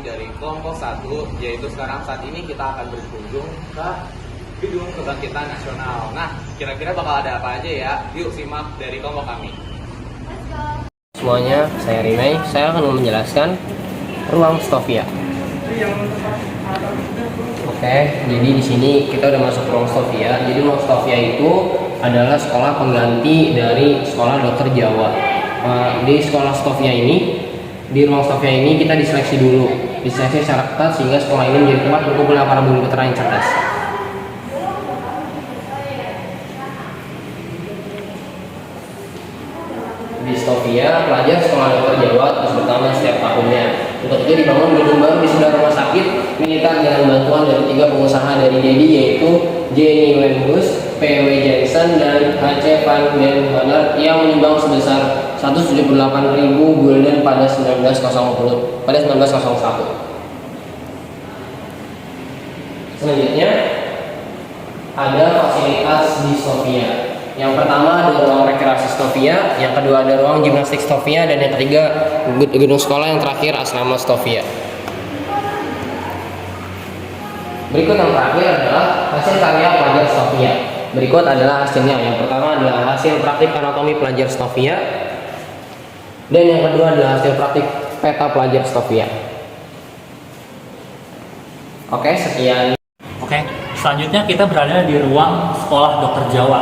dari kelompok 1, yaitu saat ini kita akan berkunjung ke Gedung Kebangkitan Nasional. Nah, kira-kira bakal ada apa aja ya? Yuk simak dari kelompok kami. Semuanya, saya Rinai. Saya akan menjelaskan ruang Stovia. Oke, jadi di sini kita udah masuk ruang Stovia. Jadi ruang Stovia itu adalah sekolah pengganti dari sekolah dokter Jawa. Di sekolah Stovia ini, di ruang Stovia ini kita diseleksi dulu, diseleksi secara ketat sehingga sekolah ini menjadi tempat berkumpulnya para bumi putra yang cerdas. Di Stovia, pelajar sekolah dokter Jawa terus bertambah setiap tahunnya. Untuk itu dibangun gedung baru di sebelah rumah sakit militer dengan bantuan dari 3 pengusaha dari DEDI, yaitu Jenny Wembus, PW Jensen, dan H.C. Van den Honert yang menyumbang sebesar 178.000 gulden pada 1901. Selanjutnya ada fasilitas di Stovia. Yang pertama ada ruang rekreasi Stovia, yang kedua ada ruang gimnastik Stovia, dan yang ketiga gedung sekolah, yang terakhir asrama Stovia. Berikut yang terakhir adalah hasil karya pelajar Stovia. Berikut adalah hasilnya. Yang pertama adalah hasil praktik anatomi pelajar Stovia, dan yang kedua adalah hasil praktik peta pelajar Stovia. Oke, sekian. Oke, selanjutnya kita berada di ruang sekolah dokter Jawa,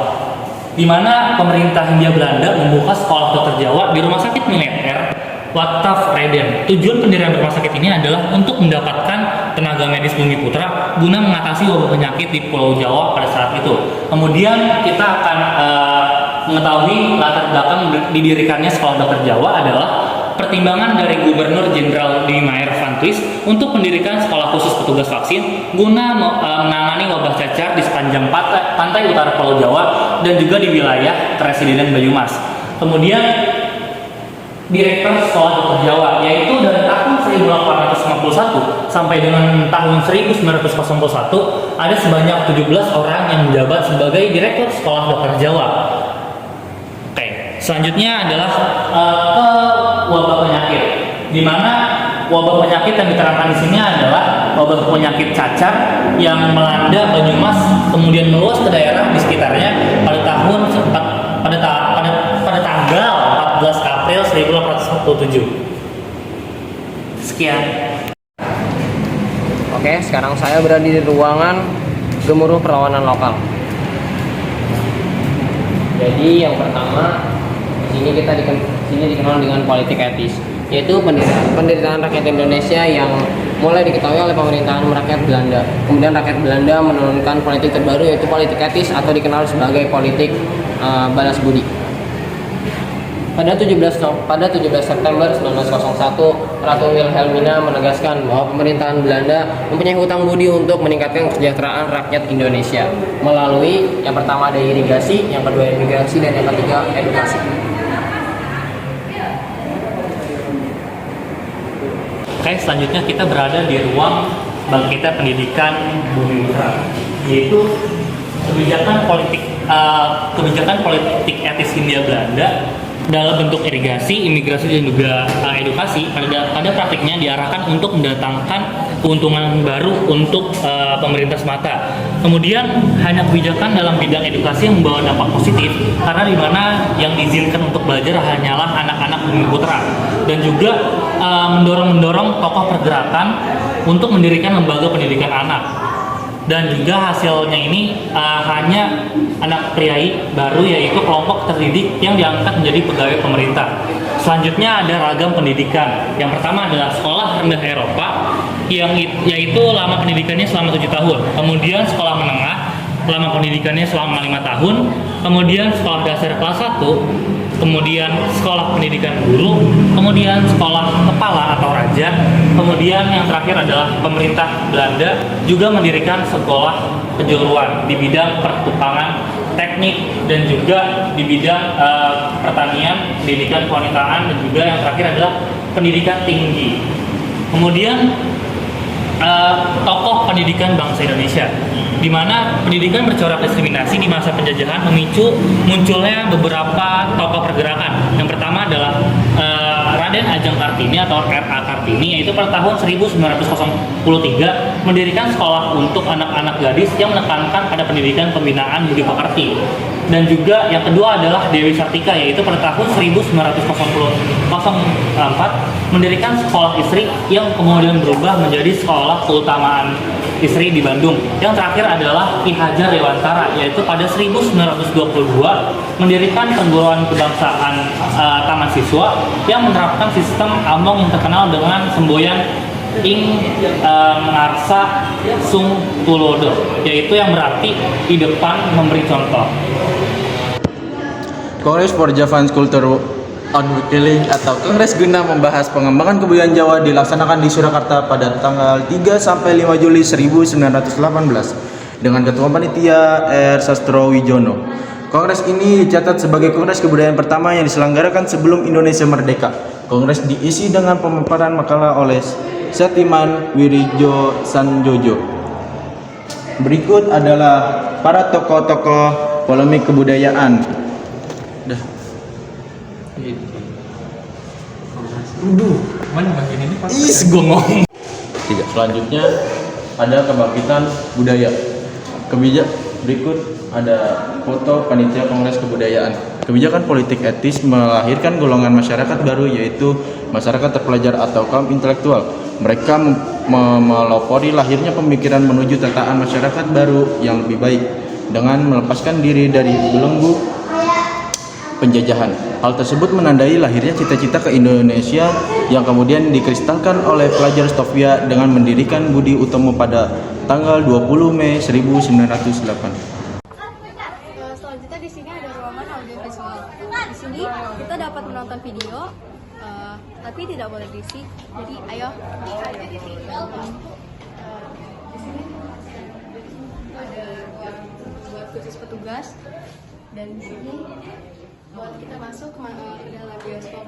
di mana pemerintah Hindia Belanda membuka sekolah dokter Jawa di Rumah Sakit Militer Wataf Reden. Tujuan pendirian rumah sakit ini adalah untuk mendapatkan tenaga medis bumi putra guna mengatasi wabah penyakit di Pulau Jawa pada saat itu. Kemudian kita akan mengetahui latar belakang didirikannya sekolah dokter Jawa adalah pertimbangan dari Gubernur Jenderal D. Meyer Van Twist untuk mendirikan sekolah khusus petugas vaksin guna menangani wabah cacar di sepanjang pantai utara Pulau Jawa dan juga di wilayah Presidenan Banyumas. Kemudian Direktur Sekolah Dokter Jawa, yaitu dari tahun 1851 sampai dengan tahun 1901 ada sebanyak 17 orang yang menjabat sebagai Direktur Sekolah Dokter Jawa. Oke, selanjutnya adalah wabah penyakit, di mana wabah penyakit yang diterangkan di sini adalah wabah penyakit cacar yang melanda Banyumas kemudian meluas ke daerah di sekitarnya pada tanggal 14 April 1847. Sekian. Oke, sekarang saya berada di ruangan gemuruh perlawanan lokal. Jadi yang pertama di sini dikenal dengan politik etis, yaitu penderitaan rakyat Indonesia yang mulai diketahui oleh pemerintahan rakyat Belanda. Kemudian rakyat Belanda menurunkan politik terbaru, yaitu politik etis atau dikenal sebagai politik balas budi. Pada 17 September 1901, Ratu Wilhelmina menegaskan bahwa pemerintahan Belanda mempunyai hutang budi untuk meningkatkan kesejahteraan rakyat Indonesia melalui yang pertama ada irigasi, yang kedua imigrasi, dan yang ketiga edukasi. Oke, selanjutnya kita berada di ruang Bangkita Pendidikan Bumi Putra, yaitu kebijakan politik etis Hindia Belanda dalam bentuk irigasi, imigrasi, dan juga edukasi pada praktiknya diarahkan untuk mendatangkan keuntungan baru untuk pemerintah semata. Kemudian hanya kebijakan dalam bidang edukasi yang membawa dampak positif, karena di mana yang diizinkan untuk belajar hanyalah anak-anak bumi putra, dan juga mendorong tokoh pergerakan untuk mendirikan lembaga pendidikan anak. Dan juga hasilnya ini hanya anak priai baru, yaitu kelompok terdidik yang diangkat menjadi pegawai pemerintah. Selanjutnya ada ragam pendidikan. Yang pertama adalah sekolah rendah Eropa, yaitu lama pendidikannya selama 7 tahun. Kemudian sekolah menengah, lama pendidikannya selama 5 tahun. Kemudian sekolah dasar kelas 1. Kemudian sekolah pendidikan guru, kemudian sekolah kepala atau raja, kemudian yang terakhir adalah pemerintah Belanda juga mendirikan sekolah kejuruan di bidang pertukangan teknik dan juga di bidang pertanian, pendidikan kewanitaan, dan juga yang terakhir adalah pendidikan tinggi. Kemudian tokoh pendidikan bangsa Indonesia, di mana pendidikan bercorak diskriminasi di masa penjajahan memicu munculnya beberapa tokoh pergerakan. Yang pertama adalah Raden Raden Ajeng Kartini atau R.A. Kartini, yaitu pada tahun 1903 mendirikan sekolah untuk anak-anak gadis yang menekankan pada pendidikan pembinaan budi pekerti. Dan juga yang kedua adalah Dewi Sartika, yaitu pada tahun 1904 mendirikan sekolah istri yang kemudian berubah menjadi sekolah keutamaan istri di Bandung. Yang terakhir adalah Ki Hajar Dewantara, yaitu pada 1922 mendirikan perguruan kebangsaan Taman Siswa yang menerapkan sistem among yang terkenal dengan semboyan ing ngarsa sung tulodo, yaitu yang berarti di depan memberi contoh. Kongres for Javan Culture on Wikiling atau Kongres guna membahas pengembangan kebudayaan Jawa dilaksanakan di Surakarta pada tanggal 3 sampai 5 Juli 1918 dengan Ketua Panitia R. Sastro Wijono. Kongres ini dicatat sebagai kongres kebudayaan pertama yang diselenggarakan sebelum Indonesia merdeka. Kongres diisi dengan pemaparan makalah oleh Satiman Wirijo Sanjojo. Berikut adalah para tokoh-tokoh polemik kebudayaan. Dah. Mana bagian ini pas? Gongong. Selanjutnya ada kebangkitan budaya. Berikut ada foto panitia Kongres Kebudayaan. Kebijakan politik etis melahirkan golongan masyarakat baru, yaitu masyarakat terpelajar atau kaum intelektual. Mereka melopori lahirnya pemikiran menuju tataan masyarakat baru yang lebih baik dengan melepaskan diri dari belenggu penjajahan. Hal tersebut menandai lahirnya cita-cita ke Indonesia yang kemudian dikristalkan oleh pelajar Stovia dengan mendirikan Budi Utomo pada tanggal 20 Mei 1908. Selanjutnya di sini ada ruangan audiovisual. Di sini kita dapat menonton video, tapi tidak boleh berisik. Jadi ayo. Di sini ada ruang buat khusus petugas, dan di sini buat kita masuk ke dalam bioskop.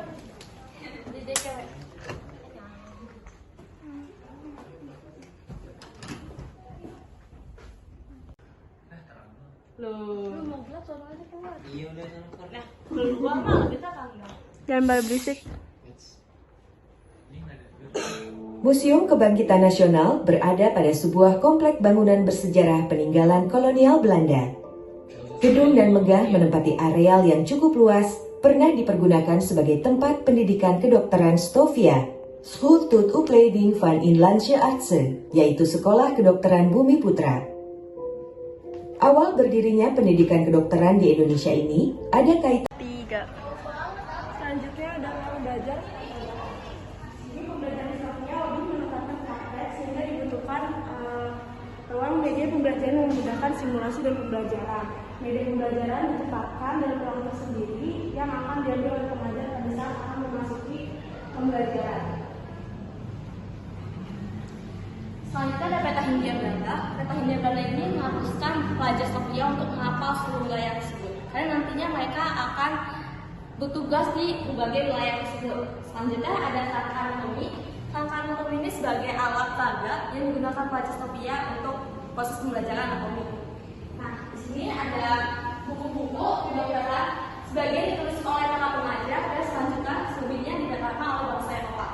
Jangan pada berisik. Museum Kebangkitan Nasional berada pada sebuah komplek bangunan bersejarah peninggalan kolonial Belanda. Gedung dan megah menempati areal yang cukup luas, pernah dipergunakan sebagai tempat pendidikan kedokteran Stovia, School tot Opleiding van Inlandse Artsen, yaitu Sekolah Kedokteran Bumi Putra. Awal berdirinya pendidikan kedokteran di Indonesia ini ada kaitan. 3. Selanjutnya ada ruang belajar. Pembelajaran Stovia lebih menekankan praktek sehingga dibutuhkan ruang media pembelajaran yang memudahkan simulasi dan pembelajaran. Media pembelajaran ditempatkan dalam ruang tersendiri yang akan diambil oleh pengajar pada saat akan memasuki pembelajaran. Selanjutnya ada peta Hindia Belanda. Peta Hindia Belanda ini mengharuskan pelajar Stovia untuk menghafal seluruh wilayah tersebut, karena nantinya mereka akan bertugas di berbagai wilayah tersebut. Selanjutnya ada tangka anatomi. Tangka anatomi ini sebagai alat peraga yang digunakan pelajar Stovia untuk proses pembelajaran anatomi. Nah, di sini ada buku-buku kedokteran, sebagian ditulis oleh para pengajar dan selanjutnya selebihnya didapatkan oleh bangsa Eropa.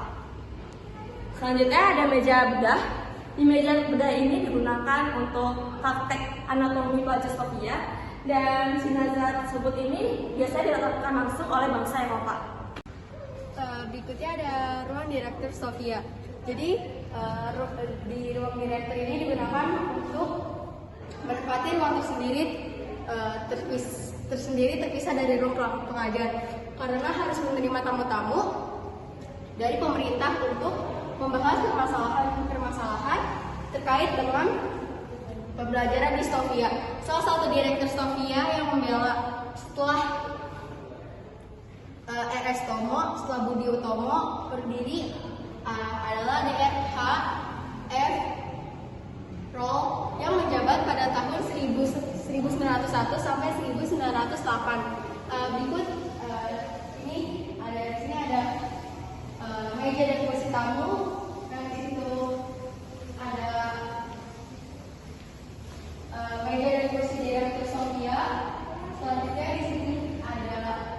Selanjutnya ada meja bedah. Di meja bedah ini digunakan untuk praktek anatomi pelajar Stovia, dan sinazar tersebut ini biasanya dilakukan langsung oleh bangsa Eropa. Berikutnya ada ruang direktur Stovia. Jadi di ruang direktur ini digunakan untuk menempati ruang tersendiri terpisah dari ruang pengajar, karena harus menerima tamu-tamu dari pemerintah untuk membahas permasalahan terkait dengan pembelajaran di Stovia. Salah satu direktur Stovia yang membela setelah R.S. Tomo, setelah Budi Utomo berdiri adalah Dr. H.F. Roll yang menjabat pada tahun 1901 sampai 1908. Berikut di sini ada meja dan kursi tamu, dan di situ ada meja dan kursi direktur Stovia. Selanjutnya di sini ada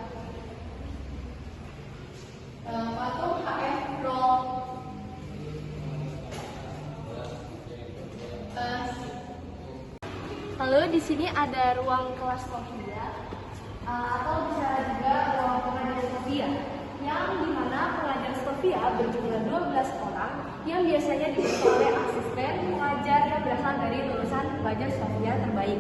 patung Lalu di sini ada ruang kelas Sofia atau bisa juga ruang pengajar Sofia, yang dimana pengajar Sofia berjumlah 12 orang yang biasanya diisi oleh asisten pengajar yang berasal dari lulusan pengajar Sofia terbaik.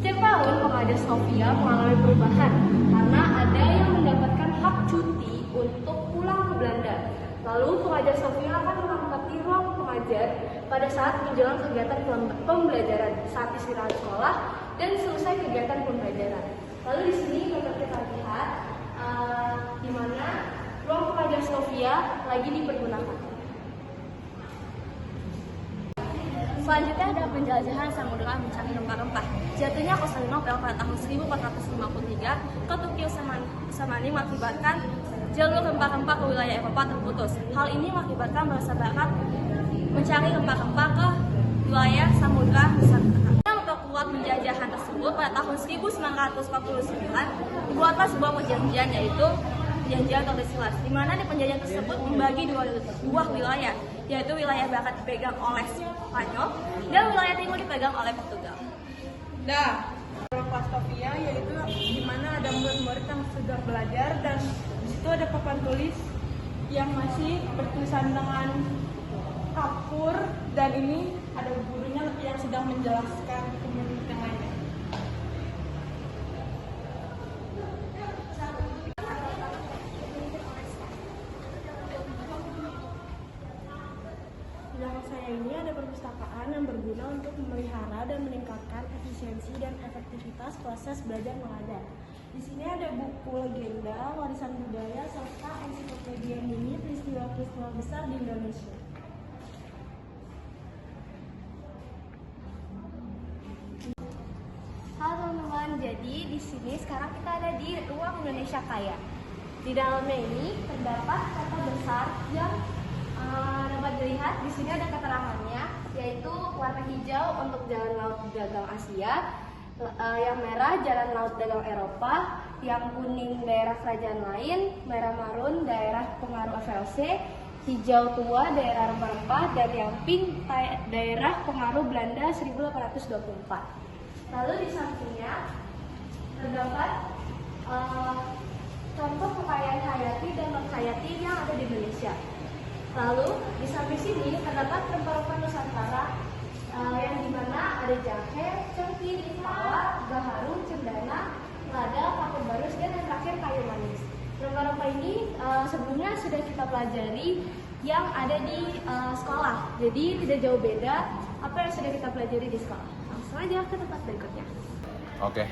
Setiap tahun pengajar Sofia mengalami perubahan karena ada yang mendapatkan hak cuti untuk pulang ke Belanda. Lalu pengajar Sofia akan menempati ruang pengajar pada saat menjelang kegiatan pembelajaran, saat istirahat sekolah dan selesai kegiatan pembelajaran. Lalu di sini dapat kita lihat di mana ruang pengajar Sofia lagi dipergunakan. Selanjutnya ada penjelajahan Samudra mencari rempah-rempah. Jatuhnya Konstantinopel pada tahun 1453 ke Turki Utsmani mengakibatkan jalur rempah-rempah ke wilayah Eropa terputus. Hal ini mengakibatkan bangsa Barat mencari rempah-rempah ke wilayah Samudra Nusantara. Untuk memperkuat penjajahan tersebut, pada tahun 1949 dibuatlah sebuah perjanjian, yaitu Perjanjian Tordesillas, di mana di perjanjian tersebut membagi dua wilayah, yaitu wilayah barat dipegang oleh Spanyol dan wilayah timur dipegang oleh Portugal. Nah, kelas Sofia yaitu di mana ada murid-murid yang sudah belajar dan di situ ada papan tulis yang masih bertulisan dengan kapur, dan ini ada gurunya yang sedang menjelaskan ke murid yang lainnya. Di belakang saya ini ada perpustakaan yang berguna untuk memelihara dan meningkatkan efisiensi dan efektivitas proses belajar mengajar. Di sini ada buku legenda, warisan budaya, serta ensiklopedia mini peristiwa-peristiwa besar di Indonesia. Halo teman-teman, jadi di sini sekarang kita ada di ruang Indonesia Kaya. Di dalamnya ini terdapat kata besar yang dapat dilihat. Di sini ada keterangannya, yaitu warna hijau untuk jalan laut dagang Asia, yang merah jalan laut dagang Eropa, yang kuning daerah kerajaan lain, merah marun daerah pengaruh FLC, hijau tua daerah rempah-rempah, dan yang pink daerah pengaruh Belanda 1824. Lalu di sampingnya terdapat contoh kekayaan hayati dan non-hayati yang ada di Indonesia. Lalu di samping sini terdapat rempah-rempah Nusantara yang dimana ada jahe, cengkeh, pala, gaharu, cendana, lada, kapur barus, dan yang terakhir kayu manis. Rempah-rempah ini sebelumnya sudah kita pelajari yang ada di sekolah, jadi tidak jauh beda apa yang sudah kita pelajari di sekolah. Langsung aja ke tempat berikutnya. Oke,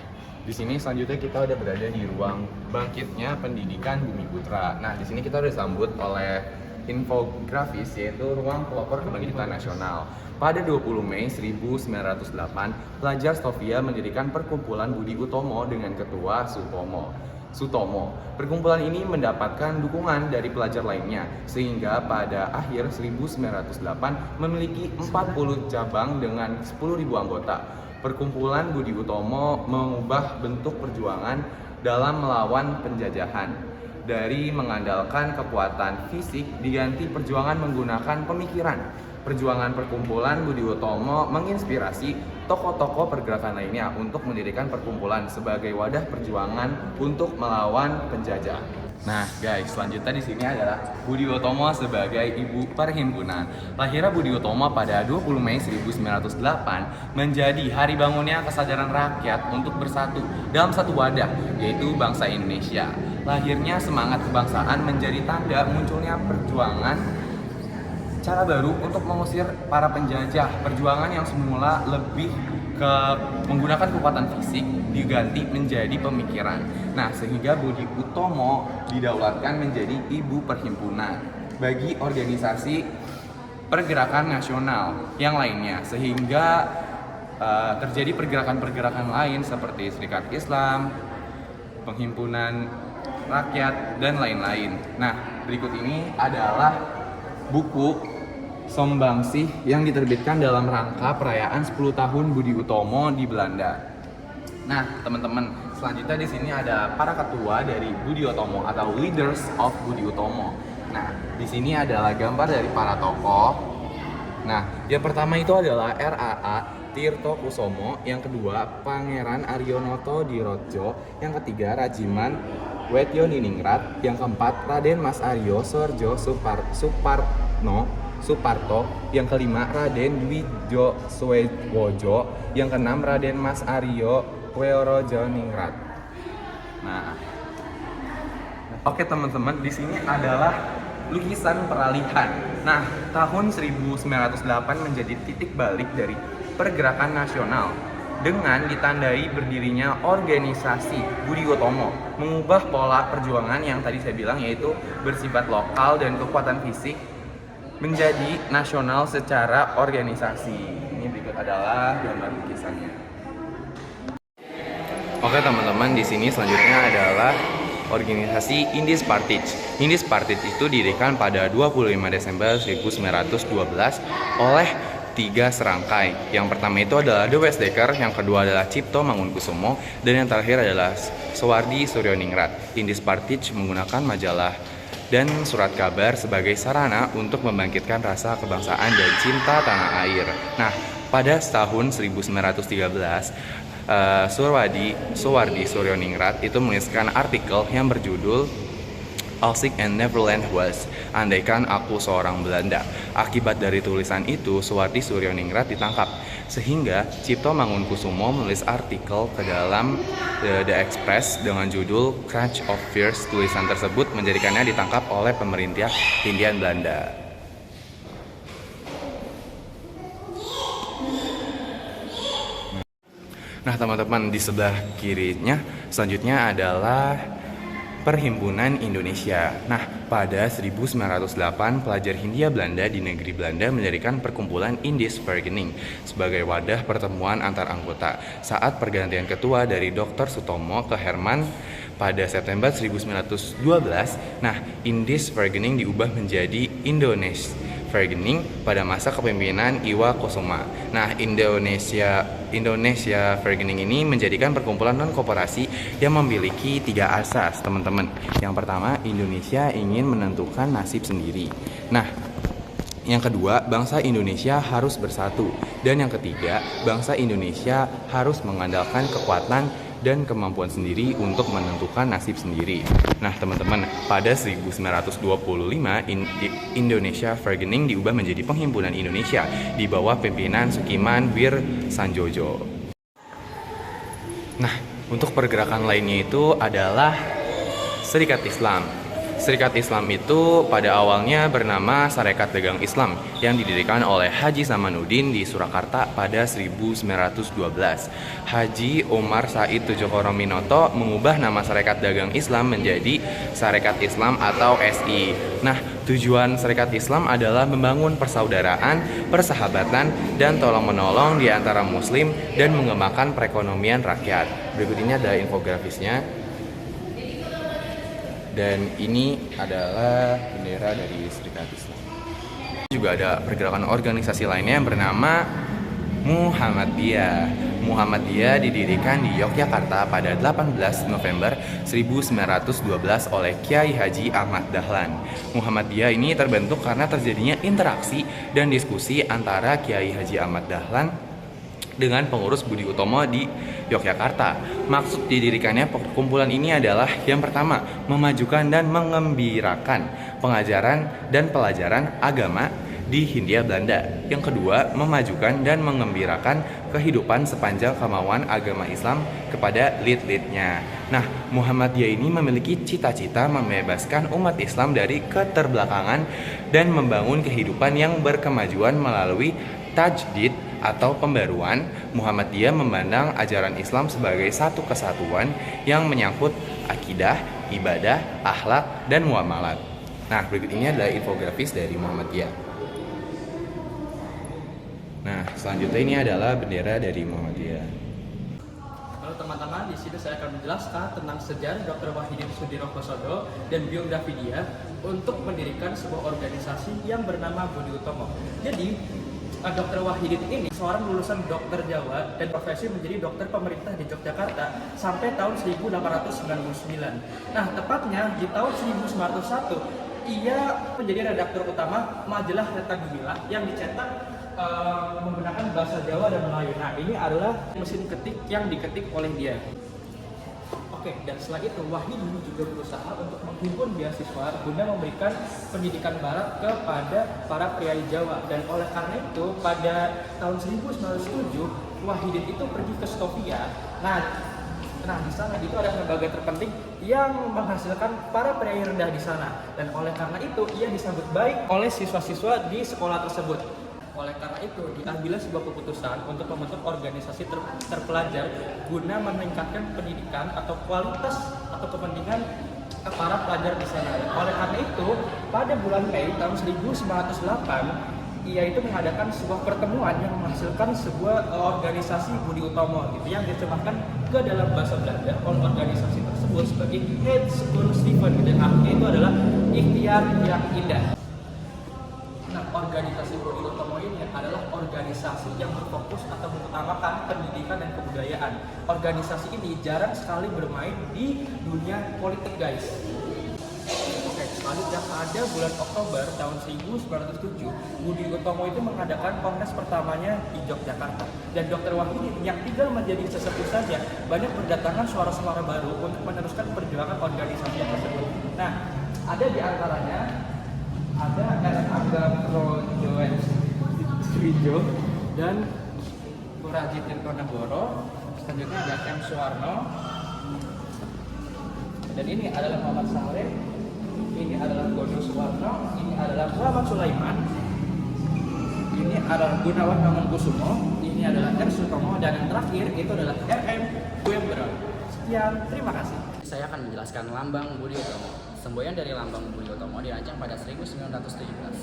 di sini selanjutnya kita udah berada di ruang bangkitnya pendidikan Bumi Putra. Nah, di sini kita udah disambut oleh infografis, yaitu ruang pelopor kebangkitan nasional. Pada 20 Mei 1908, pelajar Sofia mendirikan perkumpulan Budi Utomo dengan ketua Sutomo. Perkumpulan ini mendapatkan dukungan dari pelajar lainnya, sehingga pada akhir 1908 memiliki 40 cabang dengan 10.000 anggota. Perkumpulan Budi Utomo mengubah bentuk perjuangan dalam melawan penjajahan. Dari mengandalkan kekuatan fisik diganti perjuangan menggunakan pemikiran. Perjuangan perkumpulan Budi Utomo menginspirasi tokoh-tokoh pergerakan lainnya untuk mendirikan perkumpulan sebagai wadah perjuangan untuk melawan penjajah. Nah, guys, selanjutnya di sini adalah Budi Utomo sebagai ibu perhimpunan. Lahirnya Budi Utomo pada 20 Mei 1908 menjadi hari bangunnya kesadaran rakyat untuk bersatu dalam satu wadah, yaitu bangsa Indonesia. Lahirnya semangat kebangsaan menjadi tanda munculnya perjuangan cara baru untuk mengusir para penjajah. Perjuangan yang semula lebih ke menggunakan kekuatan fisik diganti menjadi pemikiran. Nah, sehingga Budi Utomo didaulatkan menjadi ibu perhimpunan bagi organisasi pergerakan nasional yang lainnya, sehingga terjadi pergerakan-pergerakan lain seperti Serikat Islam, Penghimpunan Rakyat, dan lain-lain. Nah, berikut ini adalah buku Sombangsih yang diterbitkan dalam rangka perayaan 10 tahun Budi Utomo di Belanda. Nah, teman-teman, selanjutnya di sini ada para ketua dari Budi Utomo atau Leaders of Budi Utomo. Nah, di sini adalah gambar dari para tokoh. Nah, yang pertama itu adalah RAA Tirto Kusumo, yang kedua Pangeran Aryonoto Dirodjo, yang ketiga Rajiman Wedioningrat, yang keempat Raden Mas Aryo Sorjo Suparto, yang kelima Raden Dwijo Suewojo, yang keenam Raden Mas Aryo Weorojoningrat. Nah, oke teman-teman, di sini adalah lukisan peralihan. Nah, tahun 1908 menjadi titik balik dari pergerakan nasional dengan ditandai berdirinya organisasi Budi Utomo, mengubah pola perjuangan yang tadi saya bilang yaitu bersifat lokal dan kekuatan fisik menjadi nasional secara organisasi. Ini berikut adalah gambar lukisannya. Oke teman-teman, di sini selanjutnya adalah organisasi Indies Partij. Indies Partij itu didirikan pada 25 Desember 1912 oleh 3 serangkai. Yang pertama itu adalah De Westdekker, yang kedua adalah Cipto Mangunkusumo, dan yang terakhir adalah Soewardi Surioningrat. Indies Partij menggunakan majalah dan surat kabar sebagai sarana untuk membangkitkan rasa kebangsaan dan cinta tanah air. Nah, pada tahun 1913, Soewardi Surioningrat itu menuliskan artikel yang berjudul Als ik een Nederland was, andaikan aku seorang Belanda. Akibat dari tulisan itu, Soewardi Surioningrat ditangkap, sehingga Cipto Mangunkusumo menulis artikel ke dalam The Express dengan judul Crash of Fears. Tulisan tersebut menjadikannya ditangkap oleh pemerintah Hindia Belanda. Nah teman-teman, di sebelah kirinya selanjutnya adalah Perhimpunan Indonesia. Nah, pada 1908 pelajar Hindia Belanda di negeri Belanda mendirikan perkumpulan Indies Vergunning sebagai wadah pertemuan antar anggota. Saat pergantian ketua dari Dr. Sutomo ke Herman pada September 1912, nah Indies Vergunning diubah menjadi Indonesia Vergunning pada masa kepemimpinan Iwa Kusuma. Nah, Indonesia Vergunning ini menjadikan perkumpulan non-koperasi yang memiliki 3 asas, teman-teman. Yang pertama, Indonesia ingin menentukan nasib sendiri. Nah, yang kedua, bangsa Indonesia harus bersatu. Dan yang ketiga, bangsa Indonesia harus mengandalkan kekuatan dan kemampuan sendiri untuk menentukan nasib sendiri. Nah teman-teman, pada 1925 Indonesia Vergunning diubah menjadi Penghimpunan Indonesia di bawah pimpinan Sukiman Wir Sanjojo. Nah, untuk pergerakan lainnya itu adalah Serikat Islam. Serikat Islam itu pada awalnya bernama Sarekat Dagang Islam yang didirikan oleh Haji Zamanuddin di Surakarta pada 1912. Haji Omar Said Tujokorominoto mengubah nama Sarekat Dagang Islam menjadi Sarekat Islam atau SI. Nah, tujuan Sarekat Islam adalah membangun persaudaraan, persahabatan, dan tolong-menolong di antara muslim dan mengembangkan perekonomian rakyat. Berikut ini adalah infografisnya. Dan ini adalah bendera dari Serikat Islam. Juga ada pergerakan organisasi lainnya yang bernama Muhammadiyah. Muhammadiyah didirikan di Yogyakarta pada 18 November 1912 oleh Kiai Haji Ahmad Dahlan. Muhammadiyah ini terbentuk karena terjadinya interaksi dan diskusi antara Kiai Haji Ahmad Dahlan dengan pengurus Budi Utomo di Yogyakarta. Maksud didirikannya perkumpulan ini adalah yang pertama, memajukan dan mengembirakan pengajaran dan pelajaran agama di Hindia Belanda. Yang kedua, memajukan dan mengembirakan kehidupan sepanjang kemauan agama Islam kepada lead-leadnya. Nah, Muhammadiyah ini memiliki cita-cita membebaskan umat Islam dari keterbelakangan dan membangun kehidupan yang berkemajuan melalui tajdid atau pembaruan. Muhammadiyah memandang ajaran Islam sebagai satu kesatuan yang menyangkut akidah, ibadah, akhlak, dan muamalat. Nah, berikut ini adalah infografis dari Muhammadiyah. Nah, selanjutnya ini adalah bendera dari Muhammadiyah. Halo teman-teman, di sini saya akan menjelaskan tentang sejarah Dr. Wahidin Sudirokosodo dan biografi dia untuk mendirikan sebuah organisasi yang bernama Budi Utomo. Jadi, Dr. Wahidin ini seorang lulusan dokter Jawa dan profesi menjadi dokter pemerintah di Yogyakarta sampai tahun 1899. Nah, tepatnya di tahun 1901 ia menjadi redaktur utama majalah Reta Gumilang yang dicetak menggunakan bahasa Jawa dan Melayu. Nah, ini adalah mesin ketik yang diketik oleh dia. Oke, dan setelah itu Wahidi juga berusaha untuk menghimpun beasiswa guna memberikan pendidikan barat kepada para priai Jawa. Dan oleh karena itu pada tahun 1907 Wahidi itu pergi ke Sofia. Nah, di sana itu ada lembaga terpenting yang menghasilkan para priai rendah di sana. Dan oleh karena itu ia disambut baik oleh siswa-siswa di sekolah tersebut. Oleh karena itu, diambil sebuah keputusan untuk membentuk organisasi terpelajar guna meningkatkan pendidikan atau kualitas atau kepentingan para pelajar di sana. Oleh karena itu, pada bulan Mei tahun 1908, ia itu mengadakan sebuah pertemuan yang menghasilkan sebuah organisasi Budi Utomo gitu, yang diterjemahkan ke dalam bahasa Belanda oleh organisasi tersebut sebagai Het School Steven, dan artinya itu adalah ikhtiar yang indah. Nah, organisasi Budi Utomo ini adalah organisasi yang berfokus atau mengutamakan pendidikan dan kebudayaan. Organisasi ini jarang sekali bermain di dunia politik, guys. Oke, selanjutnya pada bulan Oktober tahun 1907, Budi Utomo itu mengadakan kongres pertamanya di Yogyakarta. Dan Dr. Wahidi yang tinggal menjadi sesepuh saja banyak mendatangkan suara-suara baru untuk meneruskan perjuangan organisasi tersebut. Nah, ada di antaranya ada Erlangga Projowijo dan Muraji Tirtonegoro, selanjutnya ada M. Suwarno, dan ini adalah Muhammad Saleh, ini adalah Godo Suwarno, ini adalah Muhammad Sulaiman, ini adalah Gunawan Mangunkusumo, ini adalah R. Sutomo, dan yang terakhir itu adalah R.M. Wembro. Sekian, terima kasih. Saya akan menjelaskan lambang Budi Utomo. Semboyan dari lambang Budi Utomo dirancang pada 1917.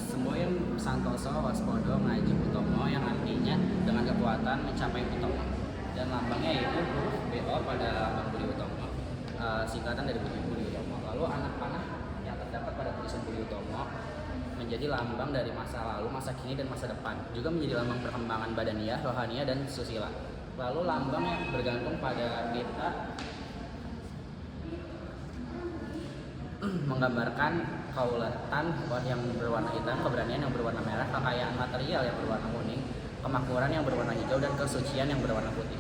Semboyan Santoso Waspodo Ngaji Utomo yang artinya dengan kekuatan mencapai Utomo. Dan lambangnya yaitu huruf BO pada lambang Budi Utomo, singkatan dari Budi Utomo. Lalu anak panah yang terdapat pada tulisan Budi Utomo menjadi lambang dari masa lalu, masa kini, dan masa depan. Juga menjadi lambang perkembangan badaniyah, rohaniyah, dan susila. Lalu lambang yang bergantung pada pita menggambarkan kaulatan yang berwarna hitam, keberanian yang berwarna merah, kekayaan material yang berwarna kuning, kemakmuran yang berwarna hijau, dan kesucian yang berwarna putih.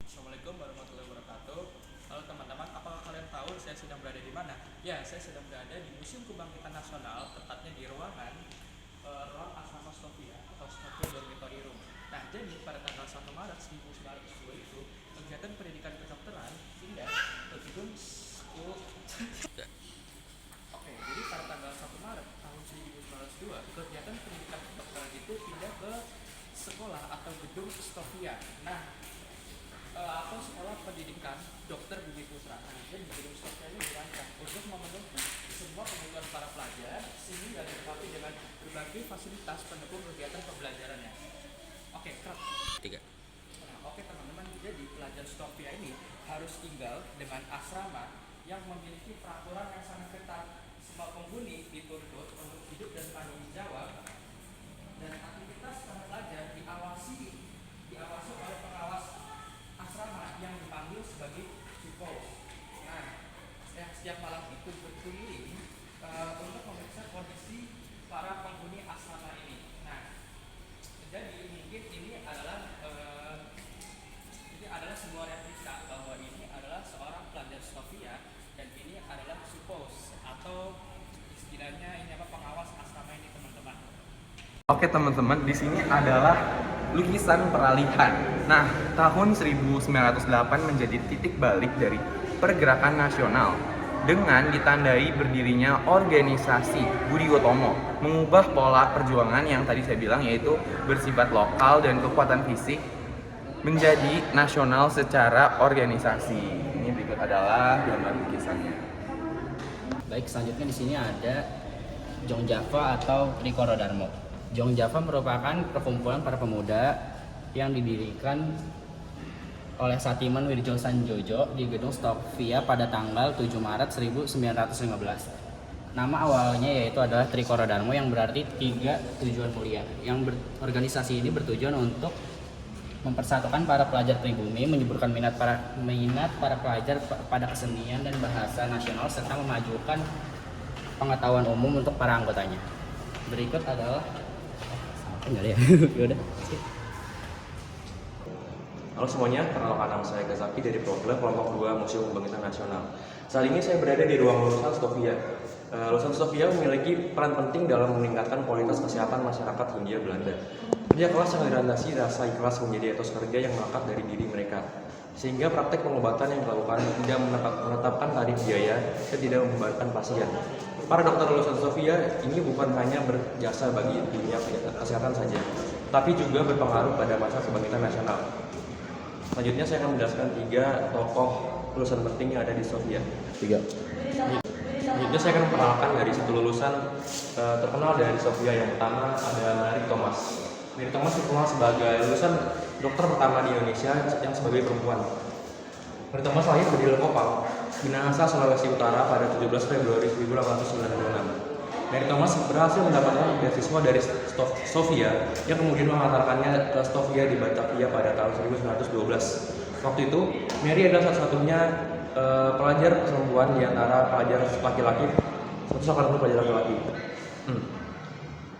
Assalamualaikum warahmatullahi wabarakatuh. Halo teman-teman, apakah kalian tahu saya sedang berada di mana? Ya, saya sedang berada di Museum Kebangkitan Nasional, tepatnya di ruang Asrama Sofia atau Sofia Dormitory Room. Nah, jadi pada tanggal 1 Maret 1902 itu kegiatan pendidikan kedokteran pindah ke gedung Oke, jadi pada tanggal 1 Maret tahun 1902 kegiatan pendidikan kedokteran itu pindah ke sekolah atau gedung Sofia. Nah, atau sekolah pendidikan Dokter Bumi Putra. Nah, jadi gedung Sofia ini dirancang untuk memenuhi semua kebutuhan para pelajar sehingga dilengkapi dengan berbagai fasilitas pendukung kegiatan pembelajarannya. Oke, kerap. 3. Nah, oke teman-teman, jadi pelajar Sofia ini harus tinggal dengan asrama yang memiliki peraturan yang sangat ketat. Semua penghuni dituntut untuk hidup dan tanggung jawab, dan aktivitas para pelajar diawasi oleh pengawas asrama yang dipanggil sebagai Sipos. Nah, setiap malam itu berkeliling untuk memeriksa kondisi para penghuni asrama ini. Nah, jadi mungkin ini adalah sebuah replika bahwa ini adalah seorang pelajar Sofia dan ini adalah Supos atau istilahnya ini pengawas asrama ini, teman-teman. Oke teman-teman, di sini adalah lukisan peralihan. Nah, tahun 1908 menjadi titik balik dari pergerakan nasional dengan ditandai berdirinya organisasi Budi Utomo, mengubah pola perjuangan yang tadi saya bilang yaitu bersifat lokal dan kekuatan fisik menjadi nasional secara organisasi. Ini berikut adalah gambar lukisannya. Baik, selanjutnya di sini ada Jong Java atau Trikoro Darmo. Jong Java merupakan perkumpulan para pemuda yang didirikan oleh Satiman Wirjo Sanjojo di gedung Sofia pada tanggal 7 Maret 1915. Nama awalnya yaitu adalah Trikoro Darmo yang berarti 3 tujuan mulia. Organisasi ini bertujuan untuk mempersatukan para pelajar pribumi, menyuburkan minat para pelajar pada kesenian dan bahasa nasional, serta memajukan pengetahuan umum untuk para anggotanya. Berikut adalah enggak ada ya. Yaudah. Halo semuanya, perkenalkan nama saya Gazaki dari program kelompok 2 Museum Kebangkitan Nasional. Saat ini saya berada di ruang lulusan Stovia. Lulusan Stovia memiliki peran penting dalam meningkatkan kualitas kesehatan masyarakat Hindia Belanda. Kerja kelas yang dilandasi rasa ikhlas menjadi etos kerja yang melekat dari diri mereka, sehingga praktek pengobatan yang dilakukan tidak menetapkan tarif biaya dan tidak membebankan pasien. Para dokter lulusan Stovia ini bukan hanya berjasa bagi dunia kesehatan saja, tapi juga berpengaruh pada masa kebangkitan nasional. Selanjutnya saya akan menjelaskan 3 tokoh lulusan penting yang ada di Stovia. 3. Selanjutnya saya akan memperkenalkan dari satu lulusan terkenal dari Stovia. Yang pertama ada Mary Thomas. Mary Thomas dikenal sebagai lulusan dokter pertama di Indonesia yang sebagai perempuan. Mary Thomas lahir di Lekopang, Minahasa, Sulawesi Utara pada 17 Februari 1896. Mary Thomas berhasil mendapatkan beasiswa dari Stovia yang kemudian mengantarkannya ke Stovia di Batavia pada tahun 1912. Waktu itu, Mary adalah satu-satunya pelajar perempuan di antara pelajar laki-laki, 180 pelajar laki-laki.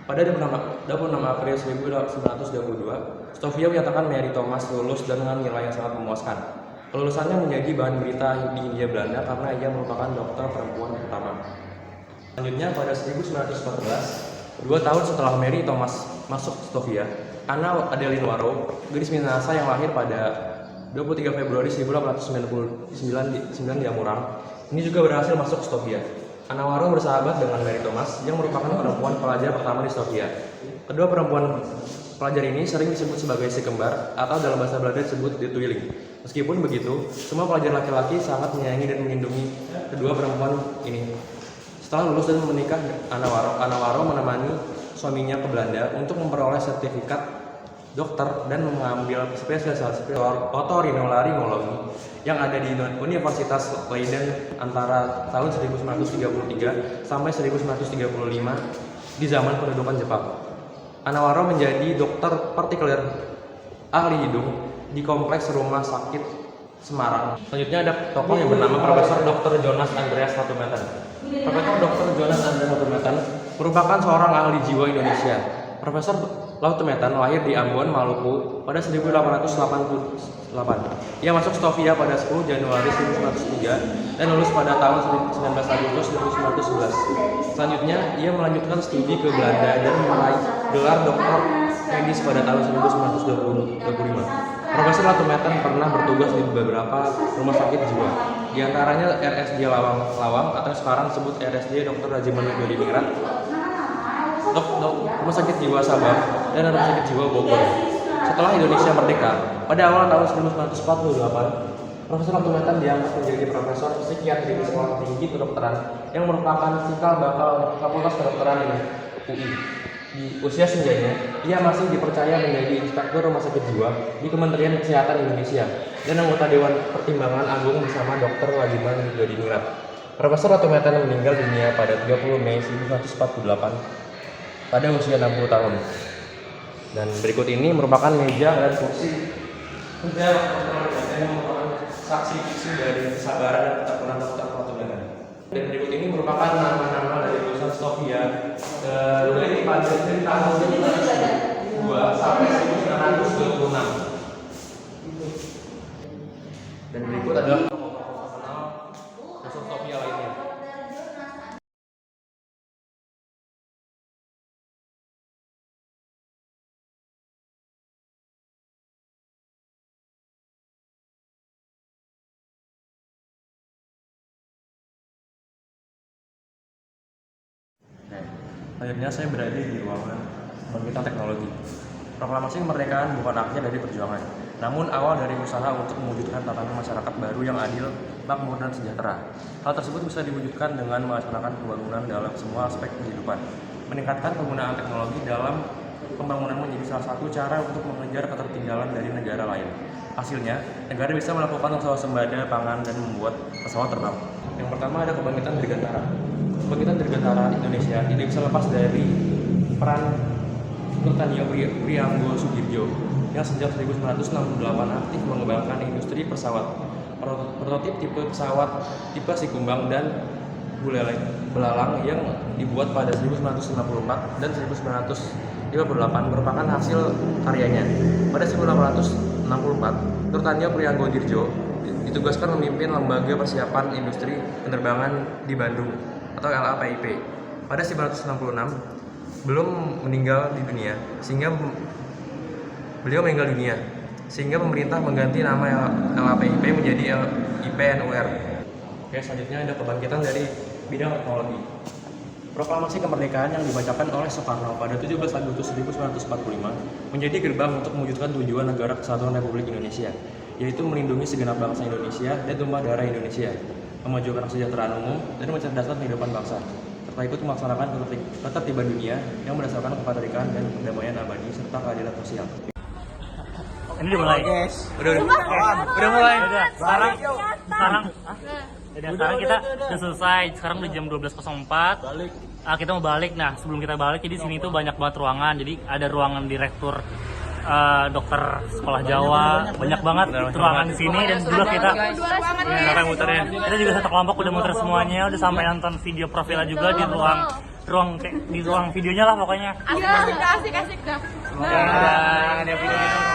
Pada 26 April 1922, Stovia menyatakan Mary Thomas lulus dengan nilai yang sangat memuaskan. Kelulusannya menjadi bahan berita di Hindia Belanda karena ia merupakan dokter perempuan pertama. Selanjutnya pada 1914, 2 tahun setelah Mary Thomas masuk Stovia, Anna Adeline Waro, gadis Minahasa yang lahir pada 23 Februari 1899 di Amurang, ini juga berhasil masuk Stovia. Anna Waro bersahabat dengan Mary Thomas yang merupakan perempuan pelajar pertama di Stovia. Kedua perempuan pelajar ini sering disebut sebagai si kembar atau dalam bahasa Belanda disebut de tweeling. Meskipun begitu, semua pelajar laki-laki sangat menyayangi dan melindungi kedua perempuan ini. Setelah lulus dan menikah, Anna Waro menemani suaminya ke Belanda untuk memperoleh sertifikat dokter dan mengambil spesialisasi otorinolaringologi yang ada di Universitas Leiden antara tahun 1933 sampai 1935 di zaman pendudukan Jepang. Anna Waro menjadi dokter partikuler ahli hidung di kompleks rumah sakit Semarang. Selanjutnya ada tokoh yang bernama Profesor Dr. Jonas Andreas Latumeten. Profesor Dr. Jonas Andreas Latumeten merupakan seorang ahli jiwa Indonesia. Profesor Latumeten lahir di Ambon, Maluku pada 1888. Ia masuk Stovia pada 10 Januari 1903 dan lulus pada tahun 19 Agustus 1911. Selanjutnya, ia melanjutkan studi ke Belanda dan meraih gelar doktor medis pada tahun 1925. Profesor Latumeten pernah bertugas di beberapa rumah sakit jiwa, di antaranya RSJ Lawang atau sekarang disebut RSJ Dr. Rajiman Widodiningrat, Rumah Sakit Jiwa Sabang, dan Rumah Sakit Jiwa Bogor. Setelah Indonesia merdeka, pada awal tahun 1948, Profesor Latumeten diangkat menjadi profesor psikiatri di Sekolah Tinggi Kedokteran yang merupakan cikal bakal Fakultas Kedokteran UI. Di usia senjanya, ia masih dipercaya menjadi inspektur rumah sakit jiwa di Kementerian Kesehatan Indonesia dan anggota Dewan Pertimbangan Agung bersama Dr. Rajiman Widodiningrat. Profesor Latumeten meninggal dunia pada 30 Mei 1948 pada usia 60 tahun. Dan berikut ini merupakan meja dan kursi kerja yang merupakan saksi bisu dari kesabaran dan ketekunan Dr. Latumeten. Dan berikut ini merupakan nama-nama dari lulusan Stovia dari tahun 1902 sampai 1926. Dan berikut adalah tokoh-tokoh terkenal lulusan Stovia lainnya. Akhirnya saya berada di ruangan Kebangkitan Teknologi. Proklamasi kemerdekaan bukan akhir dari perjuangan, namun awal dari usaha untuk mewujudkan tatanan masyarakat baru yang adil, makmur, dan sejahtera. Hal tersebut bisa diwujudkan dengan melaksanakan pembangunan dalam semua aspek kehidupan. Meningkatkan penggunaan teknologi dalam pembangunan menjadi salah satu cara untuk mengejar ketertinggalan dari negara lain. Hasilnya, negara bisa melakukan swasembada pangan dan membuat pesawat terbang. Yang pertama ada kebangkitan Dirgantara. Kebangkitan Dirgantara Indonesia tidak bisa lepas dari peran Nurtanio Priambo Sugirjo yang sejak 1968 aktif mengembangkan industri pesawat. Prototip tipe pesawat tipe Sikumbang dan buleleng belalang yang dibuat pada 1954 dan 1958 merupakan hasil karyanya. Pada 1864, Turtanio Prianggodirjo ditugaskan memimpin Lembaga Persiapan Industri Penerbangan di Bandung atau LAPIP. Pada 1966, beliau meninggal dunia sehingga pemerintah mengganti nama LAPIP menjadi IPNUR. Oke, selanjutnya ada kebangkitan dari bidang teknologi. Proklamasi kemerdekaan yang dibacakan oleh Soekarno pada 17 Agustus 1945 menjadi gerbang untuk mewujudkan tujuan negara kesatuan Republik Indonesia, yaitu melindungi segenap bangsa Indonesia dan tumpah darah Indonesia, memajukan kesejahteraan umum dan mencerdaskan kehidupan bangsa, serta ikut melaksanakan ketertiban dunia yang berdasarkan kemerdekaan dan perdamaian abadi serta keadilan sosial. Ini udah mulai. Udah mulai. Sekarang kita udah selesai. Sekarang udah jam 12.04. Kita mau balik. Nah, sebelum kita balik, jadi sini tuh banyak banget ruangan. Jadi ada ruangan direktur dokter sekolah Jawa, banyak banget ruangan di sini. Dan juga kita muterin. Kita juga satu kelompok udah muter semuanya, udah sampai nonton video profilnya juga di ruang videonya lah pokoknya. Asik dah. Ada video-video.